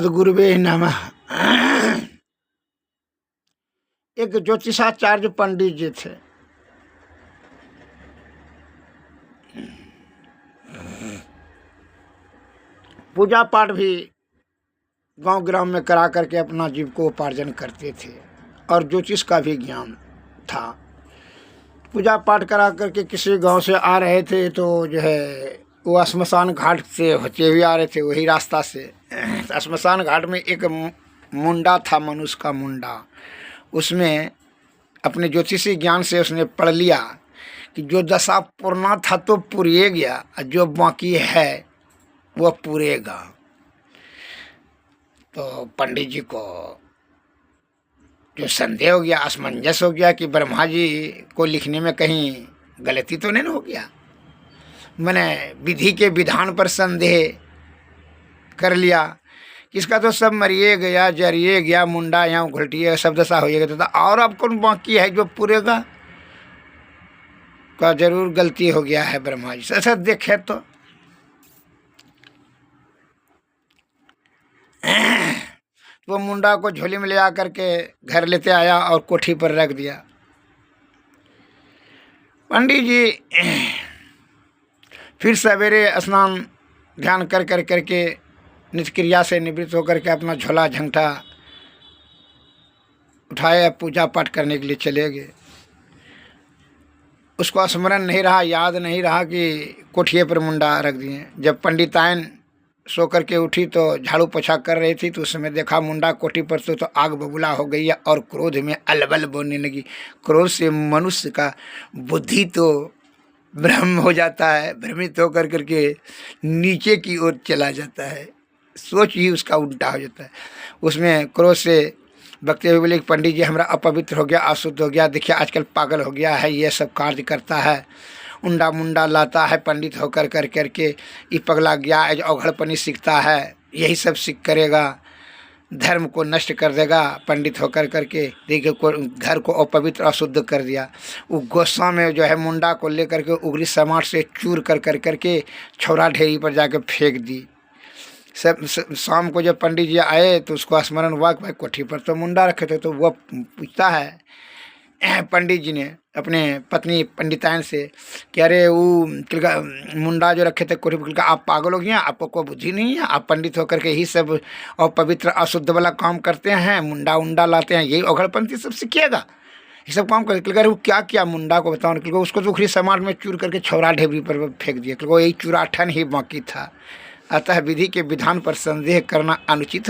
सदगुरुवे नमः। एक ज्योतिषाचार्य पंडित जी थे। पूजा पाठ भी गांव ग्राम में करा करके अपना जीविकोपार्जन करते थे और ज्योतिष का भी ज्ञान था। पूजा पाठ करा करके किसी गांव से आ रहे थे तो जो है वो श्मशान घाट से होते हुए आ रहे थे, वही रास्ता से। श्मशान घाट में एक मुंडा था, मनुष्य का मुंडा। उसमें अपने ज्योतिषी ज्ञान से उसने पढ़ लिया कि जो दशा पूर्णा था तो पूरे गया, जो बाकी है वह पूरेगा। तो पंडित जी को जो संदेह हो गया, असमंजस हो गया कि ब्रह्मा जी को लिखने में कहीं गलती तो नहीं हो गया। मैंने विधि के विधान पर संदेह कर लिया कि इसका तो सब मरिए गया, जरिए गया, मुंडा यहाँ घुलटिए, सब दशा हो गया। तो और अब कौन बाकी है जो पूरेगा? का जरूर गलती हो गया है ब्रह्मा जी से। ऐसा देखे तो वो मुंडा को झोली में ले आकर के घर लेते आया और कोठी पर रख दिया। पंडित जी फिर सवेरे स्नान ध्यान कर कर करके निष्क्रिया से निवृत्त होकर के अपना झोला झंटा उठाए, पूजा पाठ करने के लिए चले गए। उसको स्मरण नहीं रहा, याद नहीं रहा कि कोठिए पर मुंडा रख दिए। जब पंडितायन सो करके उठी तो झाड़ू पोछा कर रही थी, तो उस समय देखा मुंडा कोठी पर तो आग बबूला हो गई है और क्रोध में अलबल बोलने लगी। क्रोध से मनुष्य का बुद्धि तो भ्रम हो जाता है, भ्रमित होकर करके नीचे की ओर चला जाता है, सोच ही उसका उल्टा हो जाता है। उसमें क्रोध से बकते हुए बोले, पंडित जी हमारा अपवित्र हो गया, अशुद्ध हो गया, देखिए आजकल पागल हो गया है, ये सब कार्य करता है, उंडा मुंडा लाता है, पंडित होकर कर करके ये पगला गया, अवघड़पनी सीखता है, यही सब सीख करेगा, धर्म को नष्ट कर देगा। पंडित होकर करके देखिए घर को अपवित्र अशुद्ध कर दिया। वो गुस्सा में जो है मुंडा को लेकर के उगरी समाट से चूर कर कर करके छौरा ढेरी पर जाकर फेंक दी। सब शाम को जब पंडित जी आए तो उसको स्मरण हुआ कि भाई कोठी पर तो मुंडा रखे थे। तो वह पूछता है पंडित जी ने अपने पत्नी पंडितायन से कि अरे वो मुंडा जो रखे थे कोठी पर, आप पागल हो गया, आपको कोई बुद्धि नहीं है, आप पंडित होकर के ही सब अपवित्र अशुद्ध वाला काम करते हैं, मुंडा उंडा लाते हैं, यही अवघड़पंथी सब सीखिएगा, ये सब काम कर। वो क्या किया मुंडा को बताओ। उसको तो उखरी समाज में चूर करके छौरा ढेबरी पर फेंक दिया। यही चूराठन ही बाकी था। अतः विधि के विधान पर संदेह करना अनुचित